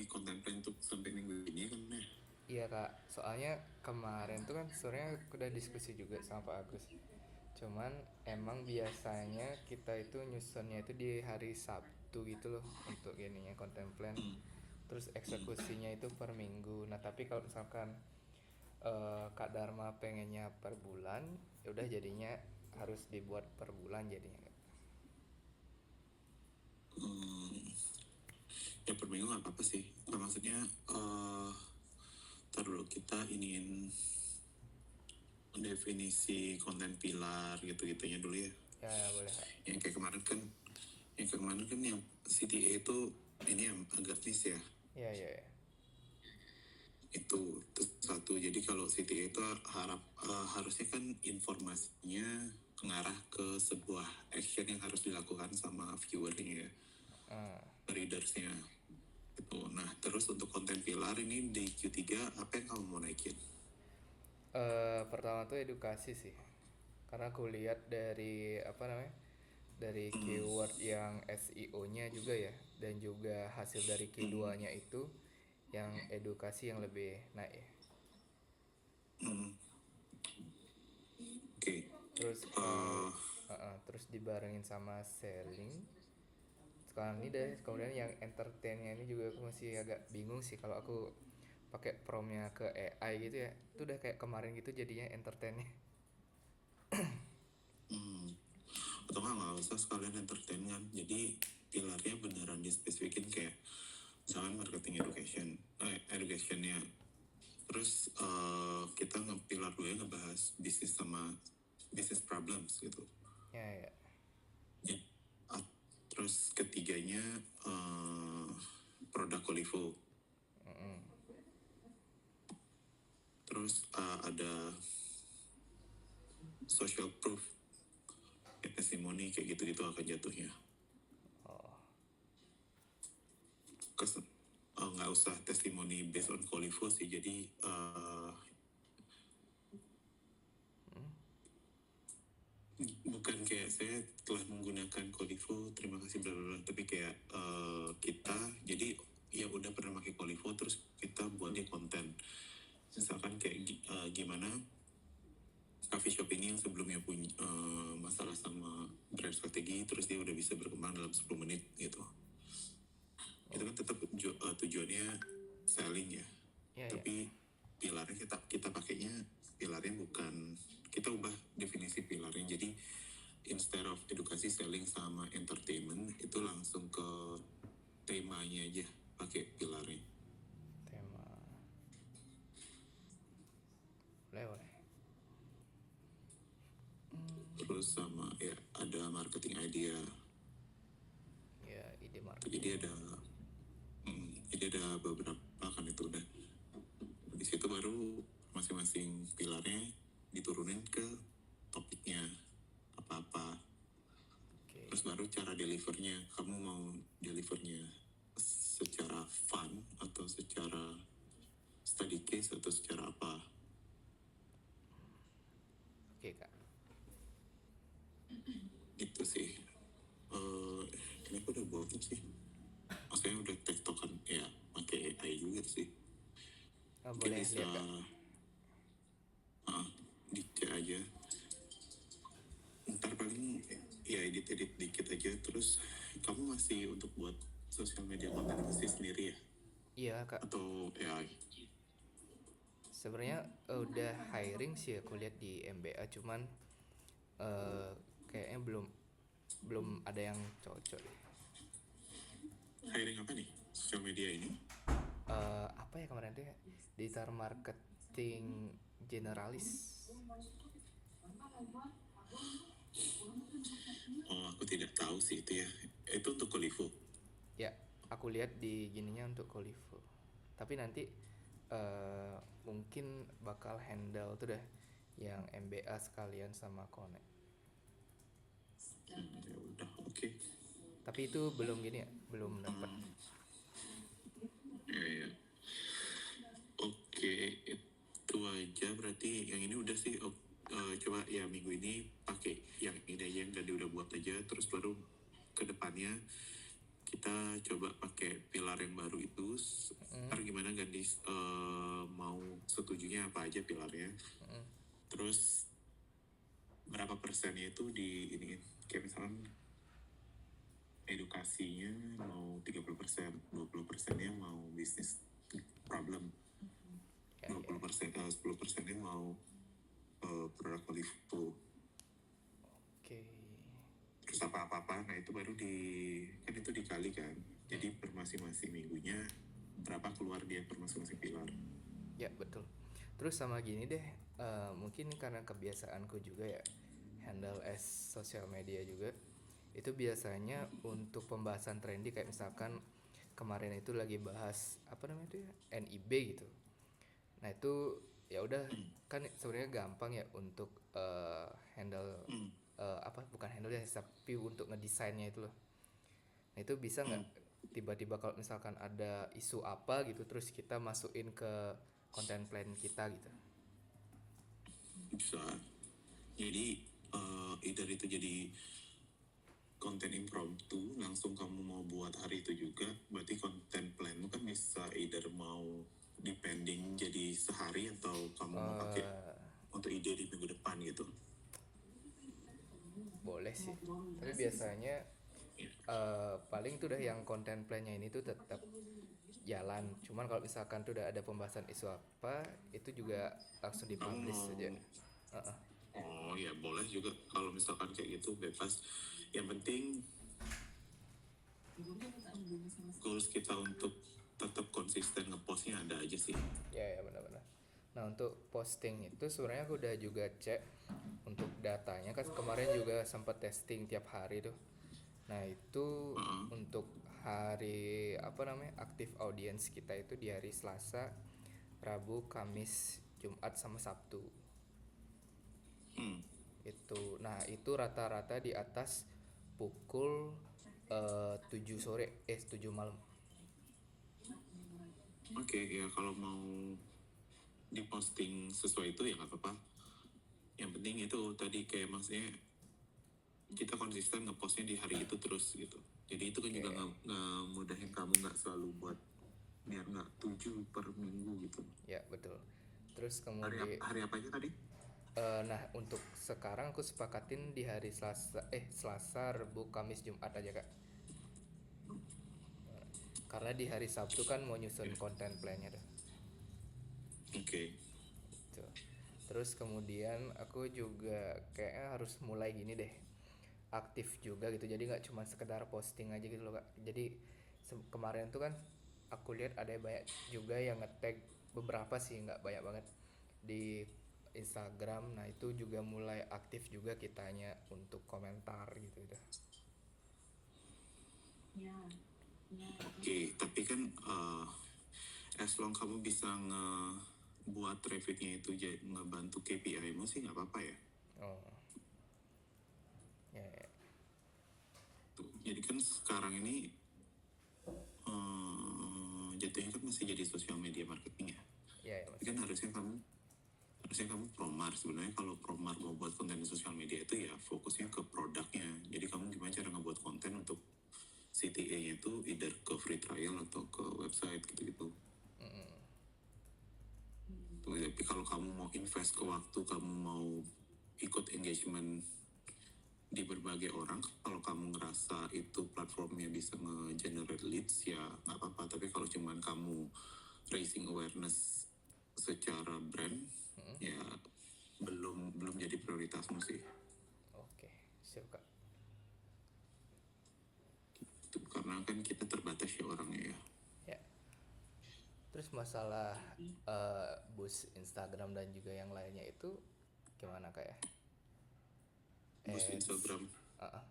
konten plan untuk sampai minggu ini kan ya? Iya kak, soalnya kemarin tuh kan sebenarnya udah diskusi juga sama Pak Agus. Cuman emang biasanya kita itu nyusunnya itu di hari Sabtu gitu loh untuk ininya konten plan. Terus eksekusinya itu per minggu. Nah tapi kalau misalkan Kak Dharma pengennya per bulan, ya udah jadinya harus dibuat per bulan jadinya Kak. Hmm, ya per minggu nggak apa-apa sih. Nah, maksudnya ntar dulu kita iniin definisi konten pilar gitu-gitunya dulu ya. Ya boleh Kak. Yang kayak kemarin kan yang CTA itu ini yang agak niche ya. Ya. Itu satu. Jadi kalau CTA itu harusnya kan informasinya mengarah ke sebuah action yang harus dilakukan sama viewernya ya, Hmm. readersnya itu. Nah terus untuk konten pilar ini di Q3 apa yang kamu mau naikin? Pertama tuh edukasi sih, karena aku lihat dari apa namanya, dari Hmm, keyword yang SEO-nya juga ya, dan juga hasil dari hmm, keduanya itu yang edukasi yang lebih naik ya. hmm. Oke. Terus Eh, terus dibarengin sama selling. Sekarang ini deh, kemudian yang entertainnya ini juga aku masih agak bingung sih kalau aku pakai promnya ke AI gitu ya. Itu udah kayak kemarin gitu jadinya entertainnya. atau nggak usah sekalian entertain kan. Jadi pilarnya beneran dispesifikin kayak misalnya marketing educationnya. Terus kita pilar 2 ngebahas bisnis sama bisnis problems gitu. Ya. Ya, ah, terus ketiganya produk Olivo. Terus ada social proof, kayak testimoni kayak gitu-gitu akan jatuhnya. Nggak usah testimoni based on Olivo sih. Jadi bukan kayak saya telah menggunakan Colivo, terima kasih bla bla bla, tapi kayak kita jadi ya udah pernah pakai Colivo terus kita buat dia konten. Misalkan kayak gimana coffee shop ini yang sebelumnya punya masalah sama brand strategi, terus dia udah bisa berkembang dalam 10 menit gitu. Itu Oh. kan tetap tujuannya selling ya, Ya. tapi pilarnya kita pakainya, pilarnya bukan, kita ubah definisi pilarnya. Jadi instead of edukasi, selling sama entertainment, itu langsung ke temanya aja pakai pilarnya. Tema. Boleh. Terus sama ya ada marketing idea. Ya, ide Jadi marketing. ada beberapa kan itu udah. Di situ baru masing-masing pilarnya diturunin ke topiknya apa-apa. Oke. Terus baru cara delivernya, kamu mau delivernya secara fun atau secara study case atau secara apa. Oke, Kak. Itu sih. Ini aku udah buat sih. Maksudnya udah tektokan ya, pakai AI juga sih. Oh, Mungkin boleh bisa lihat, Kak. dicek aja. Ntar paling ya edit-edit dikit aja. Terus kamu masih untuk buat sosial media konten masih sendiri ya? Iya, Kak. Atau AI? Sebenarnya udah hiring sih aku lihat di MBA, cuman kayaknya belum belum ada yang cocok deh. Hiring apa nih? Sosial media ini? Apa ya kemarin tuh ya? Digital marketing generalis. Oh, aku tidak tahu sih itu ya. Itu untuk Kolivo. Ya, aku lihat di gininya untuk Kolivo. Tapi nanti mungkin bakal handle tuh dah yang MBA sekalian sama Connect. Ya udah, oke. Tapi itu belum gini ya, belum dapat. Ya, ya. Oke, itu aja berarti. Yang ini udah sih. Coba ya minggu ini pakai yang ini aja yang tadi udah buat aja. Terus baru ke depannya kita coba pakai pilar yang baru itu. setujunya apa aja pilarnya, terus berapa persennya itu di ini, kayak misalkan edukasinya mau 30%, 20%-nya mau bisnis problem, Ya, 20%, 10%-nya mau produk Olivo, oke. terus apa-apa, nah itu baru kan itu dikali kan, jadi per masing-masing minggunya berapa keluar dia per masing-masing pilar. Ya betul. Terus sama gini deh, mungkin karena kebiasaanku juga ya handle sosial media juga, itu biasanya untuk pembahasan trendy kayak misalkan kemarin itu lagi bahas apa namanya itu ya, NIB gitu. Nah itu ya udah, kan sebenarnya gampang ya untuk handle, apa bukan handle ya, tapi untuk ngedesainnya itu loh. Nah itu bisa nggak tiba-tiba kalau misalkan ada isu apa gitu terus kita masukin ke konten plan kita gitu. Bisa, jadi either itu jadi konten impromptu langsung kamu mau buat hari itu juga, berarti konten planmu kan bisa either mau depending jadi sehari atau kamu mau pakai untuk ide di minggu depan gitu. Boleh sih, tapi biasanya Ya. paling tuh udah yang konten plannya ini tuh tetap jalan, cuman kalau misalkan tuh udah ada pembahasan isu apa itu juga langsung Kamu dipublish mau, saja. Uh-uh. oh ya boleh juga kalau misalkan kayak gitu, bebas. Yang penting goals kita untuk tetap konsisten ngepostnya ada aja sih. Ya benar-benar. Nah untuk posting itu sebenarnya aku udah juga cek untuk datanya, kan kemarin juga sempat testing tiap hari tuh. Nah itu untuk hari apa namanya aktif audiens kita itu di hari Selasa, Rabu, Kamis, Jumat sama Sabtu itu. Nah itu rata-rata di atas pukul 7 sore 7 malam. Oke, ya kalau mau diposting sesuai itu ya nggak apa-apa. Yang penting itu tadi kayak maksudnya kita konsisten ngepostnya di hari itu terus gitu. Jadi itu kan juga mudahin kamu nggak selalu buat biar nggak 7 per minggu gitu. Ya betul. Terus Hari, kemudian hari apa aja tadi? nah untuk sekarang aku sepakatin di hari Selasa, Rabu, Kamis, Jumat aja kak. Karena di hari Sabtu kan mau nyusun konten plannya tuh. Oke. Gitu. Terus kemudian aku juga kayaknya harus mulai gini deh, aktif juga gitu. Jadi nggak cuma sekedar posting aja gitu loh kak. Jadi kemarin tuh kan aku lihat ada banyak juga yang nge-tag, beberapa sih nggak banyak banget, di Instagram. Nah itu juga mulai aktif juga kitanya untuk komentar gitu dah. Oke, tapi kan as long kamu bisa buat trafficnya itu ngebantu KPI-mu sih nggak apa-apa ya. Oh ya. Tuh. Jadi kan sekarang ini jatuhnya kan masih jadi sosial media marketing ya. Ya Tapi kan harusnya kamu promar. Sebenarnya kalau promar mau buat konten di sosial media itu ya fokusnya ke produknya. Jadi kamu gimana cara ngebuat konten untuk CTA-nya itu either ke free trial atau ke website gitu-gitu. Tapi kalau kamu mau invest ke waktu, kamu mau ikut engagement di berbagai orang, kalau kamu ngerasa itu platformnya bisa nge-generate leads ya nggak apa-apa. Tapi kalau cuman kamu raising awareness secara brand, ya belum jadi prioritasmu sih. Oke, siap kak. Karena kan kita terbatas ya orangnya ya. Ya. Terus masalah boost Instagram dan juga yang lainnya itu gimana kak ya? Boost Instagram. Uh-uh.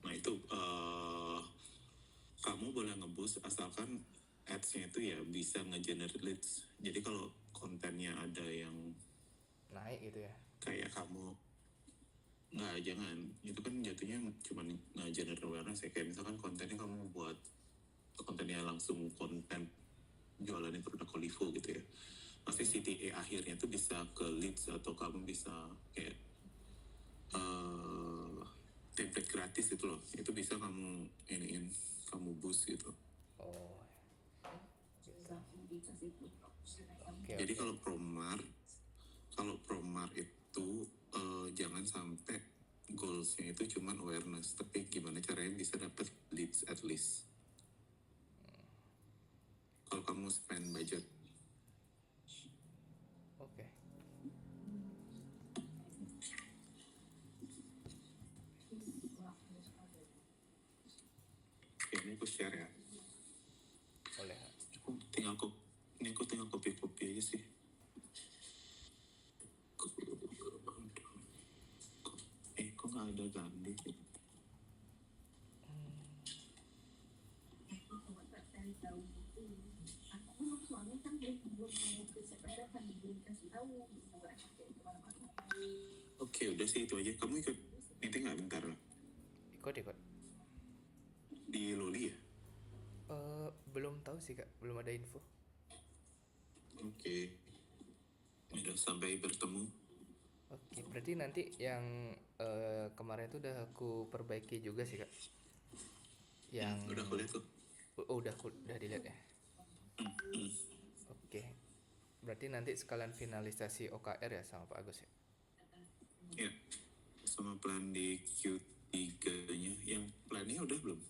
Nah itu kamu boleh nge-boost asalkan ads-nya itu ya bisa nge-generate leads. Jadi kalau kontennya ada yang Naik gitu ya? kayak kamu, nggak, jangan. Itu kan jatuhnya cuma nge-generate awareness ya. Kayak misalkan kontennya kamu buat kontennya langsung konten jualan produk Olivo gitu ya. Pasti CTA akhirnya tuh bisa ke leads atau kamu bisa kayak template gratis itu loh. Itu bisa kamu kamu boost gitu. Oh gitu. Oke, Jadi oke. kalau promar itu jangan sampai goalsnya itu cuman awareness, tapi gimana caranya bisa dapat leads at least. Kalau kamu spend budget, Oke. oke, ini aku share ya. Boleh. Ini aku tinggal copy aja sih. Kok nggak ada Gandhi? Oke, udah sih itu aja. Kamu ikut meeting nggak bentar lah? Ikut. Di Loli ya? Belum tahu sih Kak, belum ada info. Oke. Udah sampai bertemu. Oke, berarti nanti yang kemarin itu udah aku perbaiki juga sih Kak. Yang Udah aku lihat tuh. udah dilihat ya. Oke. Berarti nanti sekalian finalisasi OKR ya sama Pak Agus ya. Ya, sama plan di Q3-nya. Yang plannya udah belum?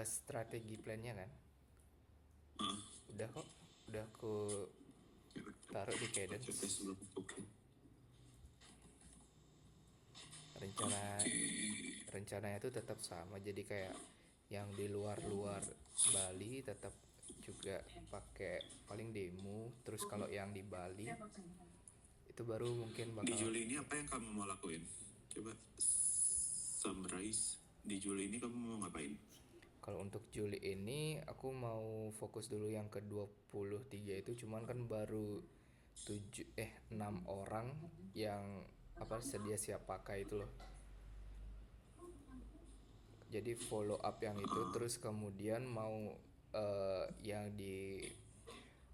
Strategi plannya kan. Ah, Udah kok. Udah aku taruh di coba Cadence. sebelum oke. Rencananya itu tetap sama, jadi kayak yang di luar Bali tetap juga pakai paling demo. Terus kalau yang di Bali itu baru mungkin Di bakal Juli ini apa yang kamu mau lakuin? Coba summarize. Di Juli ini kamu mau ngapain? kalau untuk Juli ini aku mau fokus dulu yang ke 23 itu, cuman kan baru 6 orang yang sedia siap pakai itu loh. Jadi follow up yang itu, terus kemudian mau yang di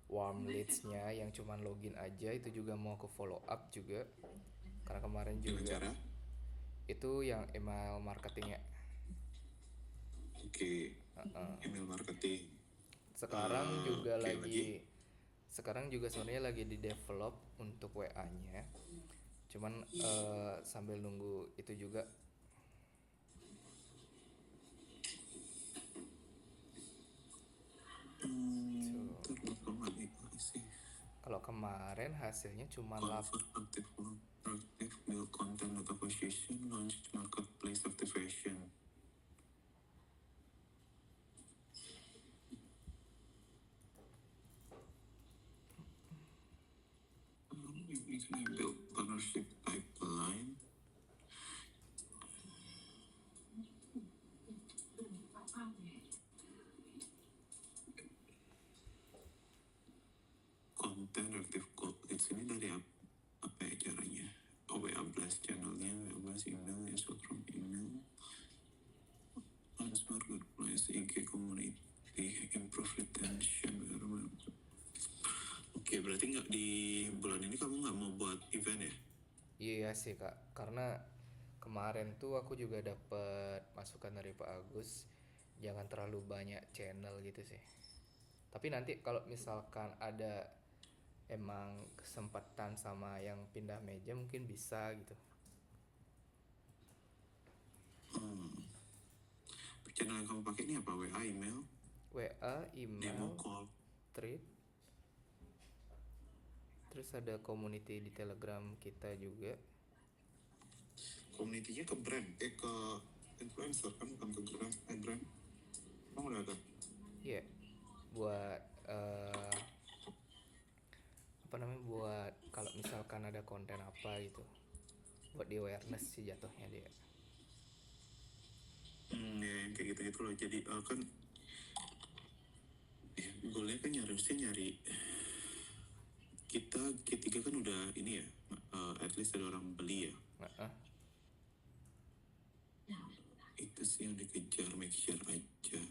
warm leads-nya yang cuman login aja itu juga mau ke follow up juga, karena kemarin Dengan juga cara? itu yang email marketingnya. Oke. Email marketing. Sekarang juga Oke, lagi? sekarang juga sebenarnya lagi di develop untuk WA-nya, cuman sambil nunggu itu juga. Kalau kemarin hasilnya cuma Convert active build content data acquisition, launch marketplace activation. Build partnership pipeline. Content active code leads ini dari apa ya caranya? WA blast channelnya, WA blast email, Instagram email, launch marketplace, IG community, improve retention. Oke, berarti nggak di bulan ini kamu nggak mau buat event ya? Iya sih Kak, karena kemarin tuh aku juga dapet masukan dari Pak Agus, jangan terlalu banyak channel gitu sih. Tapi nanti kalau misalkan ada emang kesempatan sama yang pindah meja mungkin bisa gitu. Channel yang kamu pakai ini apa? WA, email, WA, email, demo call. thread, terus ada community di Telegram kita juga. Community-nya ke brand, ke influencer kan, bukan ke brand. Kamu udah ada? Iya, buat buat kalau misalkan ada konten apa gitu, buat di awareness sih jatuhnya dia. Ya, kayak gitu-gitu loh. Jadi kan goalnya kan harusnya nyari kita ketiga kan udah ini ya, at least ada orang beli ya. Itu sih yang dikejar, make sure aja. Ya.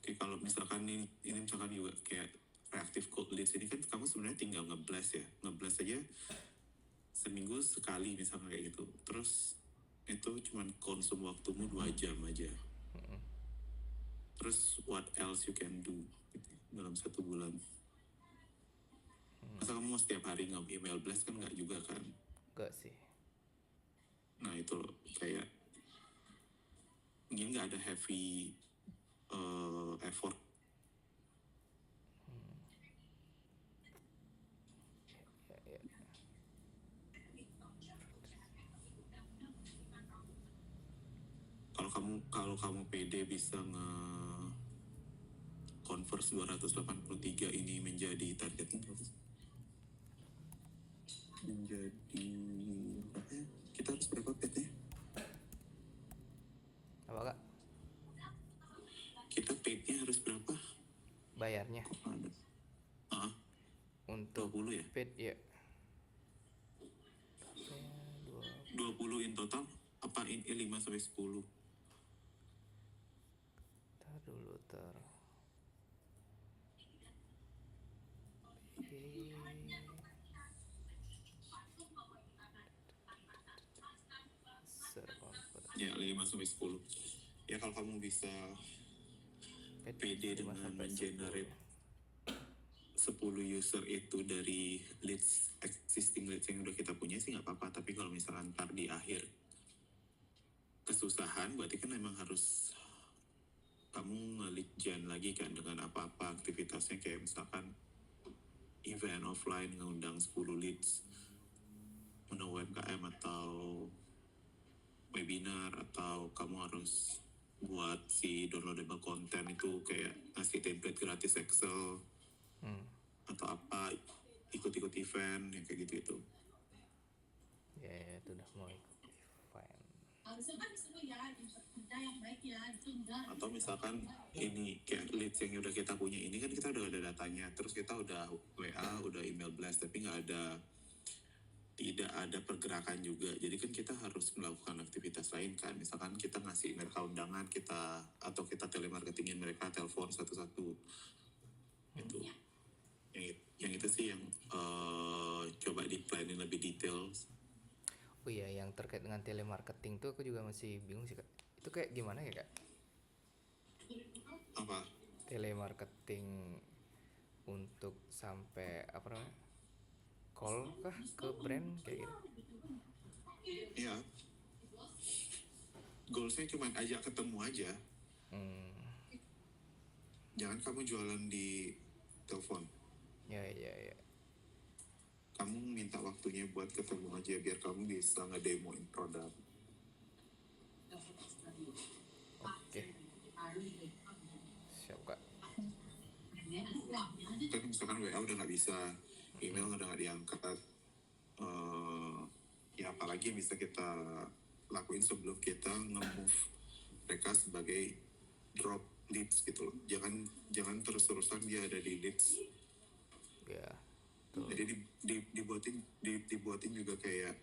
Oke, kalau misalkan ini misalkan juga kayak reactive cold leads ini kan kamu sebenarnya tinggal ngeblast ya, ngeblast aja seminggu sekali misalkan kayak gitu. Terus itu cuman konsum waktumu 2 jam aja. terus what else you can do gitu, dalam 1 bulan. Masa kamu mau setiap hari email blast kan nggak juga kan. Enggak sih. Nah itu loh, kayak ini nggak ada heavy effort. Ya. Kalau kamu pede bisa converse 283 ini menjadi targetnya berapa sih? Menjadi berapa ya? Kita harus berapa PT? Apa kak? Kita PT harus berapa? Bayarnya Kok ada? untuk 20 ya? paid ya. 20 in total? Apa in 5 sampai 10? Tar dulu tar. Ya 5 sampai 10. Ya kalau kamu bisa PD dengan mengenerate 10 user itu dari leads, existing leads yang udah kita punya sih nggak apa-apa. Tapi kalau misalkan ntar di akhir kesusahan, berarti kan emang harus kamu nge-lead gen lagi kan dengan apa-apa aktivitasnya, kayak misalkan event offline ngundang 10 leads, undang UMKM atau webinar, atau kamu harus buat si downloadable content itu kayak ngasih template gratis Excel atau apa, ikut-ikut event yang kayak gitu. Ya itu udah mau ikut event. Atau misalkan ini kayak leads yang udah kita punya ini kan kita udah ada datanya, terus kita udah WA, udah email blast, tapi tidak ada pergerakan juga. Jadi kan kita harus melakukan aktivitas lain kan. Misalkan kita ngasih mereka undangan, atau kita telemarketingin mereka, telepon satu-satu. Itu. Yang itu sih yang coba di-planin lebih detail. Oh iya, yang terkait dengan telemarketing tuh aku juga masih bingung sih kak. Itu kayak gimana ya kak? Apa? Telemarketing untuk sampai apa namanya? Call kah ke brand kayak gitu? Iya. Goalsnya cuma ajak ketemu aja. Jangan kamu jualan di telepon. Ya. Kamu minta waktunya buat ketemu aja biar kamu bisa ngedemoin produk. Oke. Siap kak. Kan misalkan WA udah nggak bisa, email udah nggak diangkat, ya apalagi yang bisa kita lakuin sebelum kita nge-move mereka sebagai drop leads gitu loh. Jangan terus-terusan dia ada di leads. Ya. Jadi dibuatin juga kayak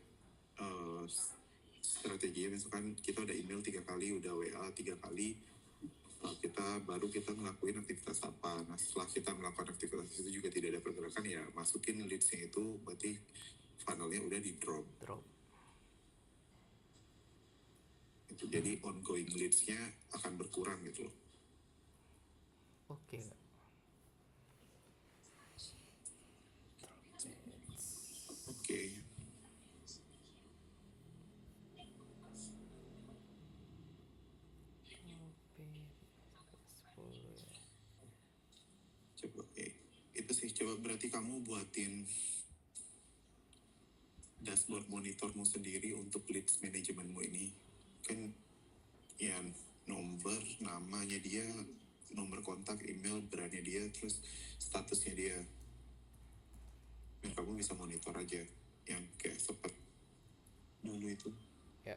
strateginya. Misalkan kita udah email 3 kali, udah WA 3 kali, baru kita ngelakuin aktivitas apa. Nah setelah kita melakukan aktivitas itu juga tidak ada pergerakan, ya masukin leadsnya itu, berarti funnelnya udah di drop. Itu jadi ongoing leadsnya akan berkurang gitu loh. Oke. Coba berarti kamu buatin dashboard monitormu sendiri untuk leads manajemenmu ini. Kan ya nomor, namanya dia, nomor kontak, email, brandnya dia, terus statusnya dia. Dan kamu bisa monitor aja yang kayak sepet dulu itu. Ya.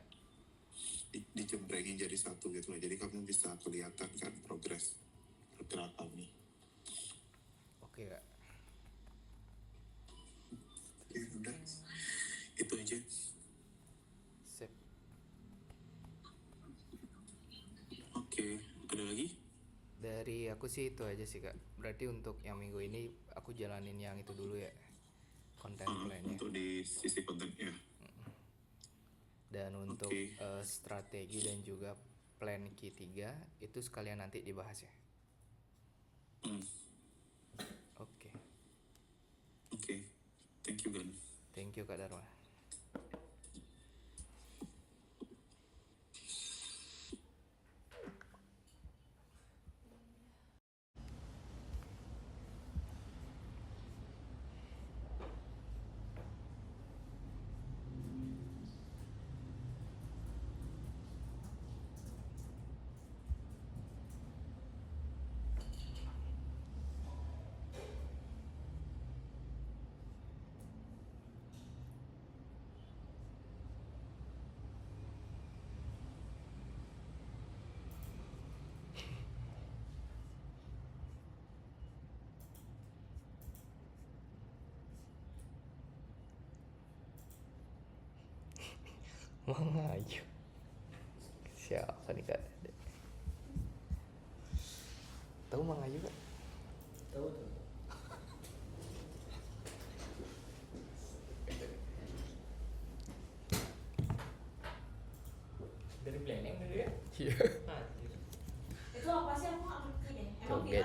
Dijembrengin jadi satu gitu loh. Jadi kamu bisa kelihatan kan progres pergerakannya. Oke kak. Ya udah, itu aja. Sip. Oke, ada lagi? Dari aku sih itu aja sih kak. Berarti untuk yang minggu ini aku jalanin yang itu dulu ya, konten plannya. Untuk di sisi kontennya. Dan untuk strategi dan juga plan Q3 itu sekalian nanti dibahas ya. Hmm, Oke, oke. Thank you, Gan. thank you Kak Dharma. Mang Ayu. Siapa nih Kak Dede? Tahu Mang Ayu kan? Tahu tuh. Dari Bleneng dulu ya? Iya. Anjir. Itu apa sih, aku nggak ngerti deh. Emang Joget.